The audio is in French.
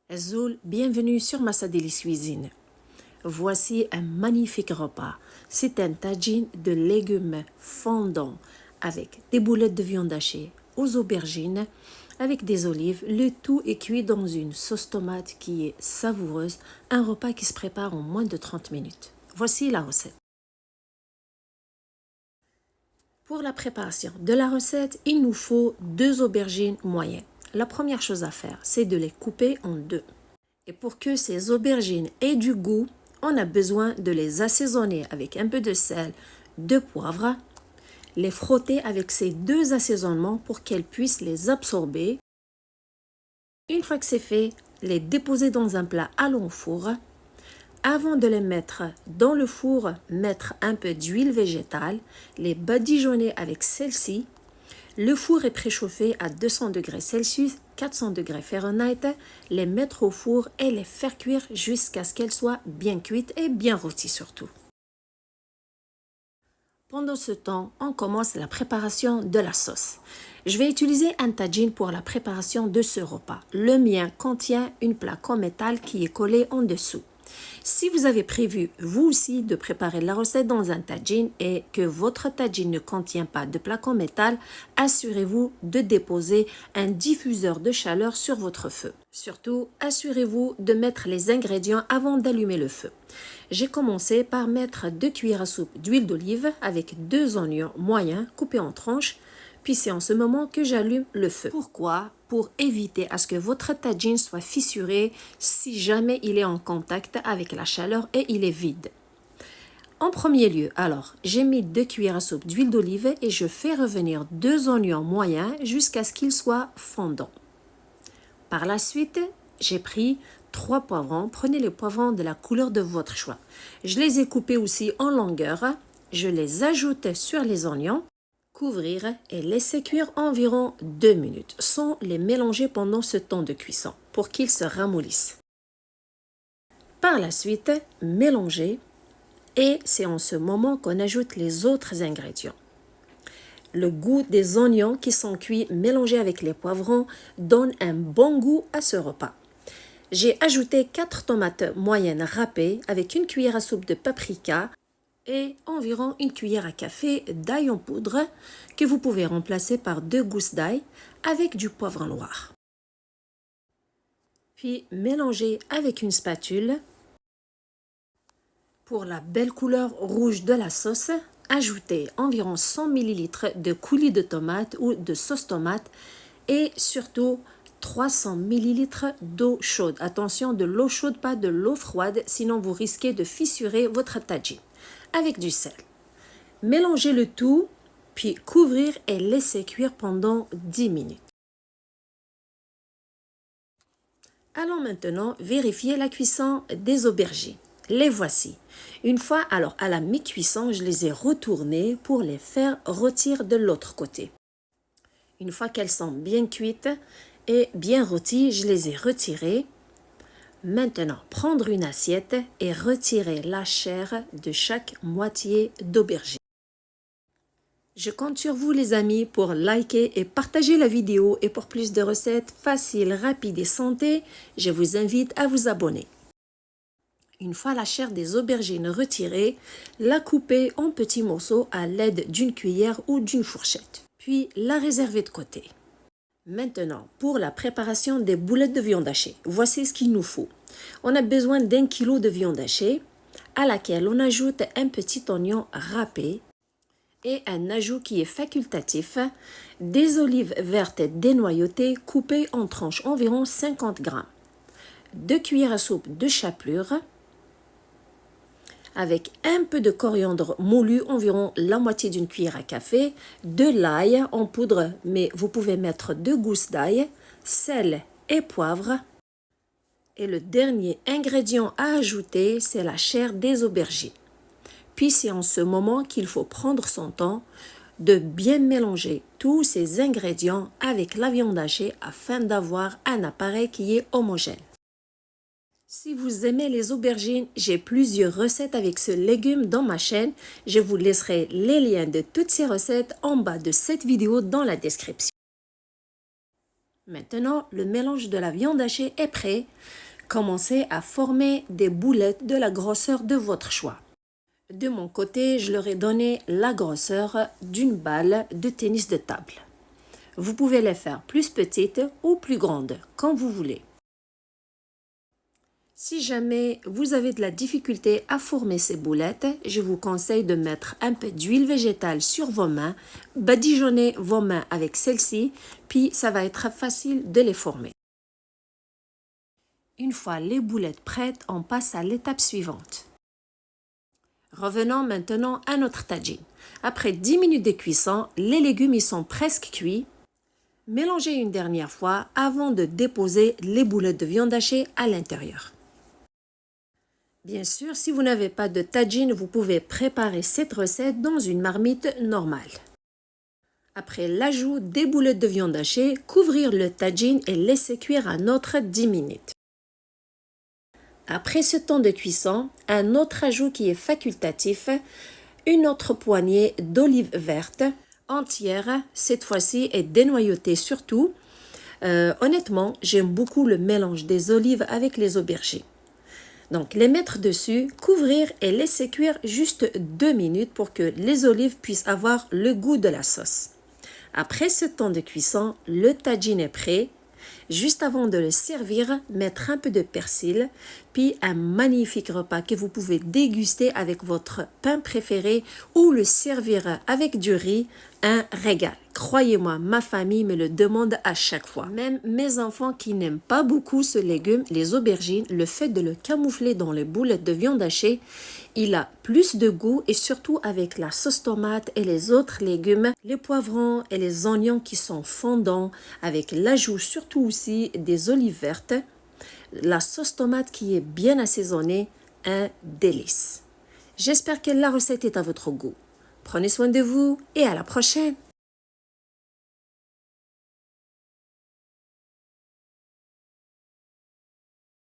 Azoul, bienvenue sur Massa Délice Cuisine. Voici un magnifique repas. C'est un tagine de légumes fondants avec des boulettes de viande hachée aux aubergines, avec des olives. Le tout est cuit dans une sauce tomate qui est savoureuse. Un repas qui se prépare en moins de 30 minutes. Voici la recette. Pour la préparation de la recette, il nous faut 2 aubergines moyennes. La première chose à faire, c'est de les couper en 2. Et pour que ces aubergines aient du goût, on a besoin de les assaisonner avec un peu de sel, de poivre, les frotter avec ces 2 assaisonnements pour qu'elles puissent les absorber. Une fois que c'est fait, les déposer dans un plat à long four. Avant de les mettre dans le four, mettre un peu d'huile végétale, les badigeonner avec celle-ci. Le four est préchauffé à 200 degrés Celsius, 400 degrés Fahrenheit. Les mettre au four et les faire cuire jusqu'à ce qu'elles soient bien cuites et bien rôties surtout. Pendant ce temps, on commence la préparation de la sauce. Je vais utiliser un tagine pour la préparation de ce repas. Le mien contient une plaque en métal qui est collée en dessous. Si vous avez prévu, vous aussi, de préparer la recette dans un tagine et que votre tagine ne contient pas de plaque en métal, assurez-vous de déposer un diffuseur de chaleur sur votre feu. Surtout, assurez-vous de mettre les ingrédients avant d'allumer le feu. J'ai commencé par mettre 2 cuillères à soupe d'huile d'olive avec 2 oignons moyens coupés en tranches. Puis c'est en ce moment que j'allume le feu. Pourquoi? Pour éviter à ce que votre tagine soit fissuré si jamais il est en contact avec la chaleur et il est vide. En premier lieu, alors, j'ai mis 2 cuillères à soupe d'huile d'olive et je fais revenir 2 oignons moyens jusqu'à ce qu'ils soient fondants. Par la suite, j'ai pris 3 poivrons. Prenez les poivrons de la couleur de votre choix. Je les ai coupés aussi en longueur. Je les ajoute sur les oignons. Couvrir et laisser cuire environ 2 minutes sans les mélanger pendant ce temps de cuisson pour qu'ils se ramollissent. Par la suite, mélanger et c'est en ce moment qu'on ajoute les autres ingrédients. Le goût des oignons qui sont cuits mélangés avec les poivrons donne un bon goût à ce repas. J'ai ajouté 4 tomates moyennes râpées avec une cuillère à soupe de paprika et environ une cuillère à café d'ail en poudre que vous pouvez remplacer par 2 gousses d'ail avec du poivre noir. Puis mélangez avec une spatule. Pour la belle couleur rouge de la sauce, ajoutez environ 100 ml de coulis de tomate ou de sauce tomate et surtout 300 ml d'eau chaude. Attention, de l'eau chaude, pas de l'eau froide, sinon vous risquez de fissurer votre tagine. Avec du sel. Mélangez le tout, puis couvrir et laisser cuire pendant 10 minutes. Allons maintenant vérifier la cuisson des aubergines. Les voici. Une fois alors à la mi-cuisson, je les ai retournées pour les faire rôtir de l'autre côté. Une fois qu'elles sont bien cuites et bien rôties, je les ai retirées. Maintenant, prendre une assiette et retirer la chair de chaque moitié d'aubergine. Je compte sur vous les amis pour liker et partager la vidéo et pour plus de recettes faciles, rapides et santé, je vous invite à vous abonner. Une fois la chair des aubergines retirée, la couper en petits morceaux à l'aide d'une cuillère ou d'une fourchette. Puis la réserver de côté. Maintenant, pour la préparation des boulettes de viande hachée, voici ce qu'il nous faut. On a besoin d'1 kg de viande hachée à laquelle on ajoute un petit oignon râpé et un ajout qui est facultatif, des olives vertes dénoyautées coupées en tranches environ 50 g, 2 cuillères à soupe de chapelure avec un peu de coriandre moulu, environ la moitié d'une cuillère à café, de l'ail en poudre, mais vous pouvez mettre 2 gousses d'ail, sel et poivre. Et le dernier ingrédient à ajouter, c'est la chair des aubergines. Puis c'est en ce moment qu'il faut prendre son temps de bien mélanger tous ces ingrédients avec la viande hachée afin d'avoir un appareil qui est homogène. Si vous aimez les aubergines, j'ai plusieurs recettes avec ce légume dans ma chaîne. Je vous laisserai les liens de toutes ces recettes en bas de cette vidéo dans la description. Maintenant, le mélange de la viande hachée est prêt. Commencez à former des boulettes de la grosseur de votre choix. De mon côté, je leur ai donné la grosseur d'une balle de tennis de table. Vous pouvez les faire plus petites ou plus grandes, comme vous voulez. Si jamais vous avez de la difficulté à former ces boulettes, je vous conseille de mettre un peu d'huile végétale sur vos mains, badigeonnez vos mains avec celle-ci, puis ça va être facile de les former. Une fois les boulettes prêtes, on passe à l'étape suivante. Revenons maintenant à notre tagine. Après 10 minutes de cuisson, les légumes y sont presque cuits. Mélangez une dernière fois avant de déposer les boulettes de viande hachée à l'intérieur. Bien sûr, si vous n'avez pas de tagine, vous pouvez préparer cette recette dans une marmite normale. Après l'ajout des boulettes de viande hachée, couvrir le tagine et laisser cuire un autre 10 minutes. Après ce temps de cuisson, un autre ajout qui est facultatif, une autre poignée d'olives vertes entières, cette fois-ci et dénoyautées surtout. Honnêtement, j'aime beaucoup le mélange des olives avec les aubergines. Donc, les mettre dessus, couvrir et laisser cuire juste 2 minutes pour que les olives puissent avoir le goût de la sauce. Après ce temps de cuisson, le tagine est prêt. Juste avant de le servir, mettre un peu de persil, puis un magnifique repas que vous pouvez déguster avec votre pain préféré ou le servir avec du riz, un régal. Croyez-moi, ma famille me le demande à chaque fois. Même mes enfants qui n'aiment pas beaucoup ce légume, les aubergines, le fait de le camoufler dans les boulettes de viande hachée, il a plus de goût et surtout avec la sauce tomate et les autres légumes, les poivrons et les oignons qui sont fondants, avec l'ajout surtout aussi des olives vertes, la sauce tomate qui est bien assaisonnée, un délice. J'espère que la recette est à votre goût. Prenez soin de vous et à la prochaine!